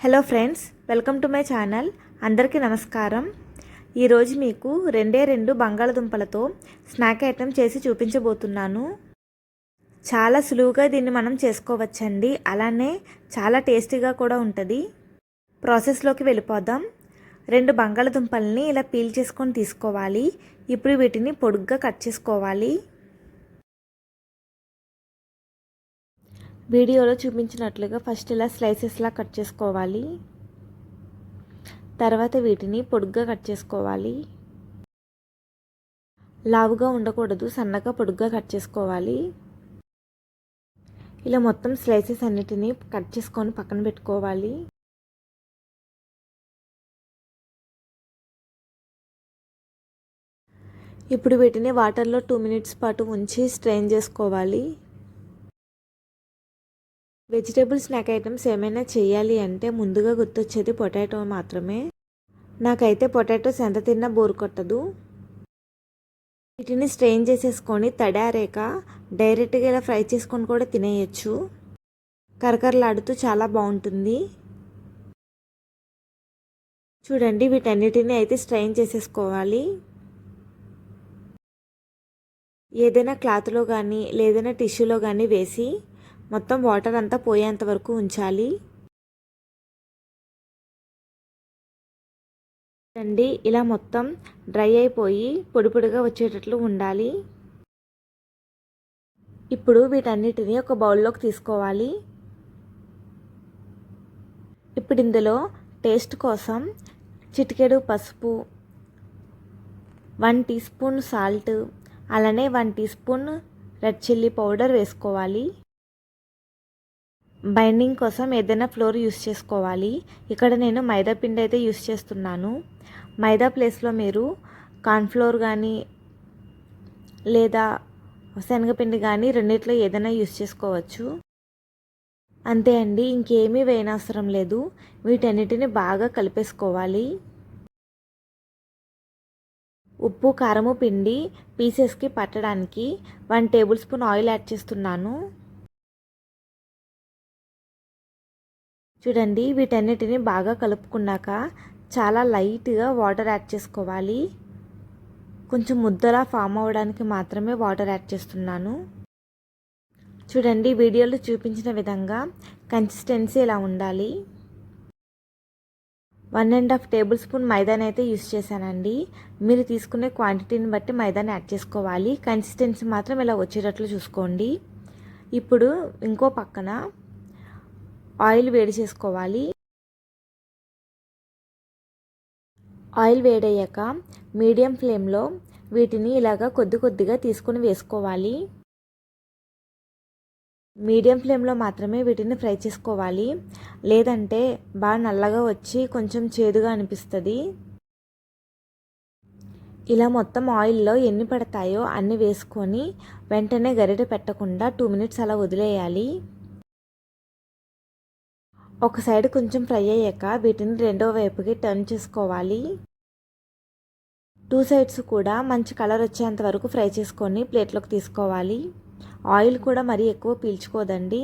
Hello friends, welcome to my channel. అందరికీ నమస్కారం. ఈరోజు మీకు రెండు బంగాళదుంపలతో స్నాక్ ఐటెం చేసి చూపించబోతున్నాను. చాలా సులువుగా దీన్ని మనం చేసుకోవచ్చండి. అలానే చాలా టేస్టీగా కూడా ఉంటుంది. ప్రాసెస్లోకి వెళ్ళిపోదాం. 2 బంగాళదుంపల్ని ఇలా పీల్ చేసుకొని తీసుకోవాలి. ఇప్పుడు వీటిని పొడుగ్గా కట్ చేసుకోవాలి. వీడియోలో చూపించినట్లుగా ఫస్ట్ ఇలా స్లైసెస్లా కట్ చేసుకోవాలి. తర్వాత వీటిని పొడుగ్గా కట్ చేసుకోవాలి. లావుగా ఉండకూడదు, సన్నగా పొడుగ్గా కట్ చేసుకోవాలి. ఇలా మొత్తం స్లైసెస్ అన్నిటినీ కట్ చేసుకొని పక్కన పెట్టుకోవాలి. ఇప్పుడు వీటిని వాటర్లో 2 మినిట్స్ పాటు ఉంచి స్ట్రెయిన్ చేసుకోవాలి. వెజిటేబుల్ స్నాక్ ఐటమ్స్ ఏమైనా చేయాలి అంటే ముందుగా గుర్తొచ్చేది పొటాటో మాత్రమే. నాకైతే పొటాటోస్ ఎంత తిన్నా బోరు కొట్టదు. వీటిని స్ట్రెయిన్ చేసేసుకొని తడారేక డైరెక్ట్గా ఇలా ఫ్రై చేసుకొని కూడా తినేయచ్చు. కరకరలాడుతూ చాలా బాగుంటుంది. చూడండి, వీటన్నిటిని అయితే స్ట్రెయిన్ చేసేసుకోవాలి. ఏదైనా క్లాత్లో కానీ లేదైనా టిష్యూలో కానీ వేసి మొత్తం వాటర్ అంతా పోయేంత వరకు ఉంచాలి. చూడండి, ఇలా మొత్తం డ్రై అయిపోయి పొడి పొడిగా వచ్చేటట్లు ఉండాలి. ఇప్పుడు వీటన్నిటిని ఒక బౌల్లోకి తీసుకోవాలి. ఇప్పుడు ఇందులో టేస్ట్ కోసం చిటికెడు పసుపు, 1 టీ స్పూన్ సాల్ట్, అలానే 1 teaspoon red chilli powder వేసుకోవాలి. బైండింగ్ కోసం ఏదైనా ఫ్లోర్ యూస్ చేసుకోవాలి. ఇక్కడ నేను మైదా పిండి అయితే యూస్ చేస్తున్నాను. మైదా ప్లేస్లో మీరు కార్న్ఫ్లోర్ కానీ లేదా శనగపిండి కానీ రెండిట్లో ఏదైనా యూస్ చేసుకోవచ్చు. అంతే అండి, ఇంకేమీ వేయనవసరం లేదు. వీటన్నిటిని బాగా కలిపేసుకోవాలి. ఉప్పు, కారము పిండి పీసెస్కి పట్టడానికి 1 టేబుల్ స్పూన్ ఆయిల్ యాడ్ చేస్తున్నాను. చూడండి, వీటన్నిటిని బాగా కలుపుకున్నాక చాలా లైట్గా వాటర్ యాడ్ చేసుకోవాలి. కొంచెం ముద్దలా ఫామ్ అవ్వడానికి మాత్రమే వాటర్ యాడ్ చేస్తున్నాను. చూడండి, వీడియోలో చూపించిన విధంగా కన్సిస్టెన్సీ ఇలా ఉండాలి. 1½ టేబుల్ స్పూన్ మైదాని అయితే యూస్ చేశానండి. మీరు తీసుకునే క్వాంటిటీని బట్టి మైదాని యాడ్ చేసుకోవాలి. కన్సిస్టెన్సీ మాత్రం ఇలా వచ్చేటట్లు చూసుకోండి. ఇప్పుడు ఇంకో పక్కన ఆయిల్ వేడి చేసుకోవాలి. ఆయిల్ వేడయ్యాక మీడియం ఫ్లేమ్లో వీటిని ఇలాగా కొద్దిగా తీసుకొని వేసుకోవాలి. మీడియం ఫ్లేమ్లో మాత్రమే వీటిని ఫ్రై చేసుకోవాలి, లేదంటే బాగా నల్లగా వచ్చి కొంచెం చేదుగా అనిపిస్తుంది. ఇలా మొత్తం ఆయిల్లో ఎన్ని పడతాయో అన్ని వేసుకొని వెంటనే గరిటె పెట్టకుండా 2 మినిట్స్ అలా వదిలేయాలి. ఒక సైడ్ కొంచెం ఫ్రై అయ్యాక వీటిని రెండో వైపుకి టర్న్ చేసుకోవాలి. 2 సైడ్స్ కూడా మంచి కలర్ వచ్చేంత వరకు ఫ్రై చేసుకొని ప్లేట్లోకి తీసుకోవాలి. ఆయిల్ కూడా మరీ ఎక్కువ పీల్చుకోదండి.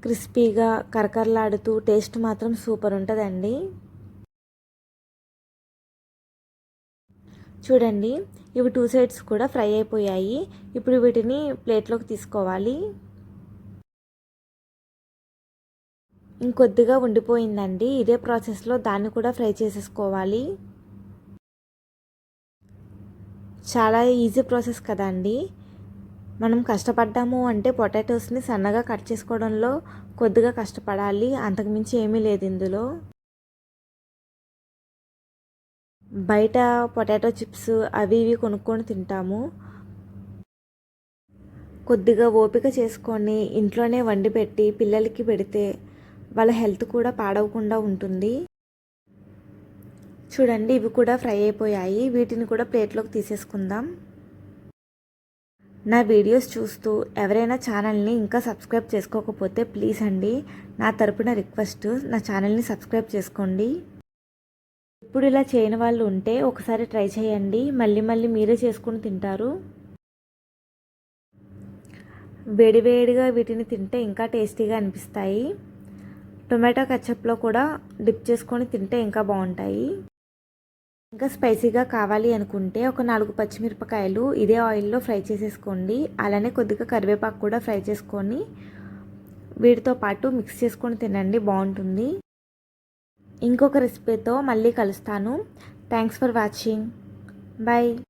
క్రిస్పీగా కరకరలాడుతూ టేస్ట్ మాత్రం సూపర్ ఉంటుందండి. చూడండి, ఇవి 2 సైడ్స్ కూడా ఫ్రై అయిపోయాయి. ఇప్పుడు వీటిని ప్లేట్లోకి తీసుకోవాలి. ఇంకొద్దిగా ఉండిపోయిందండి. ఇదే ప్రాసెస్లో దాన్ని కూడా ఫ్రై చేసేసుకోవాలి. చాలా ఈజీ ప్రాసెస్ కదండి. మనం కష్టపడ్డాము అంటే పొటాటోస్ని సన్నగా కట్ చేసుకోవడంలో కొద్దిగా కష్టపడాలి, అంతకుమించి ఏమీ లేదు ఇందులో. బయట పొటాటో చిప్స్ అవి ఇవి కొనుక్కొని తింటాము. కొద్దిగా ఓపిక చేసుకొని ఇంట్లోనే వండి పెట్టి పిల్లలకి పెడితే వాళ్ళ హెల్త్ కూడా పాడవకుండా ఉంటుంది. చూడండి, ఇవి కూడా ఫ్రై అయిపోయాయి. వీటిని కూడా ప్లేట్లోకి తీసేసుకుందాం. నా వీడియోస్ చూస్తూ ఎవరైనా ఛానల్ని ఇంకా సబ్స్క్రైబ్ చేసుకోకపోతే ప్లీజ్ అండి, నా తరపున రిక్వెస్ట్, నా ఛానల్ని సబ్స్క్రైబ్ చేసుకోండి. ఇప్పుడు ఇలా చేయని వాళ్ళు ఉంటే ఒకసారి ట్రై చేయండి. మళ్ళీ మీరే చేసుకుని తింటారు. వేడివేడిగా వీటిని తింటే ఇంకా టేస్టీగా అనిపిస్తాయి. టొమాటో కెచప్లో కూడా డిప్ చేసుకొని తింటే ఇంకా బాగుంటాయి. ఇంకా స్పైసీగా కావాలి అనుకుంటే ఒక 4 పచ్చిమిరపకాయలు ఇదే ఆయిల్లో ఫ్రై చేసేసుకోండి. అలానే కొద్దిగా కరివేపాకు కూడా ఫ్రై చేసుకొని వీటితో పాటు మిక్స్ చేసుకొని తినండి, బాగుంటుంది. ఇంకొక రెసిపీతో మళ్ళీ కలుస్తాను. Thanks for watching. బాయ్.